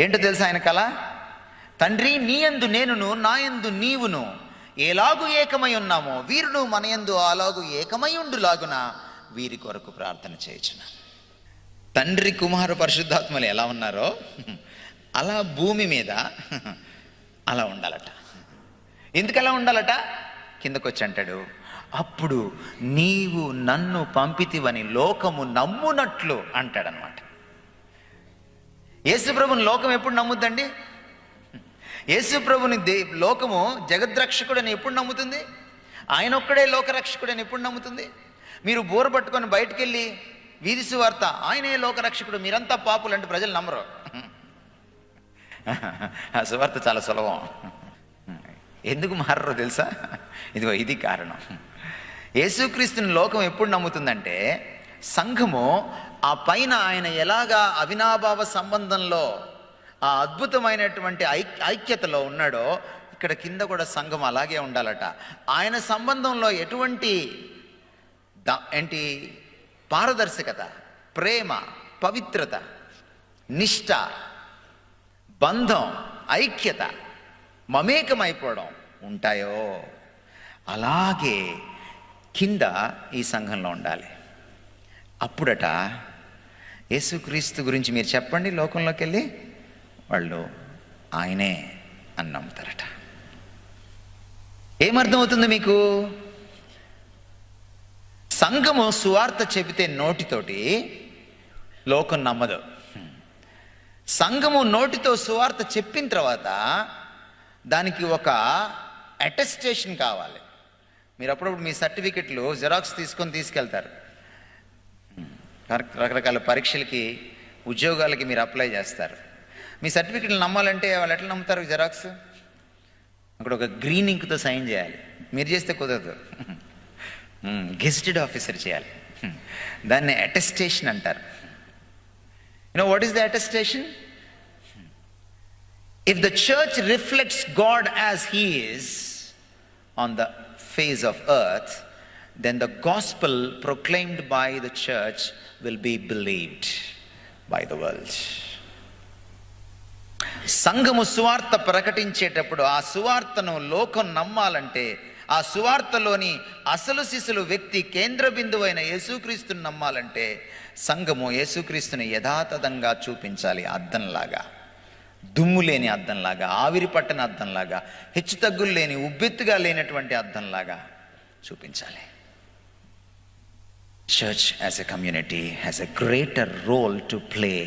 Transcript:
ఏంటో తెలుసా ఆయన కళ? తండ్రి, నీ యందు నేనును, నా యందు నీవును ఎలాగు ఏకమై ఉన్నామో వీరును మన యందు అలాగు ఏకమై ఉండులాగున వీరి కొరకు ప్రార్థన చేయొచ్చును. తండ్రి, కుమారు, పరిశుద్ధాత్మలు ఎలా ఉన్నారో అలా భూమి మీద అలా ఉండాలట. ఎందుకు అలా ఉండాలట? కిందకొచ్చి అంటాడు, అప్పుడు నీవు నన్ను పంపితివని లోకము నమ్మునట్లు అంటాడనమాట. యేసుప్రభుని లోకం ఎప్పుడు నమ్ముద్దండి? యేసుప్రభుని లోకము జగద్రక్షకుడని ఎప్పుడు నమ్ముతుంది? ఆయన ఒక్కడే లోకరక్షకుడని ఎప్పుడు నమ్ముతుంది? మీరు బోర పట్టుకొని బయటికి వెళ్ళి వీధి సువార్త, ఆయనే లోకరక్షకుడు, మీరంతా పాపులు అంటే ప్రజలు నమ్మరు. ఆ సువార్త చాలా సులభం. ఎందుకు మారరో తెలుసా? ఇదిగో ఇది కారణం. యేసుక్రీస్తుని లోకం ఎప్పుడు నమ్ముతుందంటే, సంఘము ఆ పైన ఆయన ఎలాగా అవినాభావ సంబంధంలో ఆ అద్భుతమైనటువంటి ఐక్యతలో ఉన్నాడో, ఇక్కడ కింద కూడా సంఘం అలాగే ఉండాలట. ఆయన సంబంధంలో ఎటువంటి పారదర్శకత, ప్రేమ, పవిత్రత, నిష్ఠ, బంధం, ఐక్యత, మమేకమైపోవడం ఉంటాయో అలాగే కింద ఈ సంఘంలో ఉండాలి. అప్పుడట యేసుక్రీస్తు గురించి మీరు చెప్పండి లోకంలోకి వెళ్ళి, వాళ్ళు ఆయనే అని నమ్ముతారట. ఏమర్థమవుతుంది మీకు? సంఘము సువార్త చెబితే నోటితోటి లోకం నమ్మదు. సంఘము నోటితో సువార్త చెప్పిన తర్వాత దానికి ఒక అటెస్టేషన్ కావాలి. మీరు అప్పుడప్పుడు మీ సర్టిఫికెట్లు జెరాక్స్ తీసుకెళ్తారు. రకరకాల పరీక్షలకి, ఉద్యోగాలకి మీరు అప్లై చేస్తారు. మీ సర్టిఫికెట్లు నమ్మాలంటే వాళ్ళు ఎట్లా నమ్ముతారు? జెరాక్స్ అక్కడ ఒక గ్రీన్ ఇంక్తో సైన్ చేయాలి. మీరు చేస్తే కుదరదు, గెజిటెడ్ ఆఫీసర్ చేయాలి. దాన్ని అటెస్టేషన్ అంటారు. What is the attestation? If the church reflects God as He is on the face of earth, then the gospel proclaimed by the church will be believed by the world. సంఘము సువార్త ప్రకటించేటప్పుడు ఆ సువార్తను లోకం నమ్మాలంటే, ఆ సువార్తలోని అసలు శిశులు వ్యక్తి కేంద్ర బిందువు అయిన యేసుక్రీస్తుని నమ్మాలంటే సంఘము యేసుక్రీస్తుని యథాతథంగా చూపించాలి. అద్దంలాగా, దుమ్ము లేని అద్దంలాగా, ఆవిరి పట్టని అద్దంలాగా, హెచ్చు తగ్గులు లేని, ఉబ్బెత్తుగా లేనటువంటి అద్దంలాగా చూపించాలి. Church as a community has a greater role to play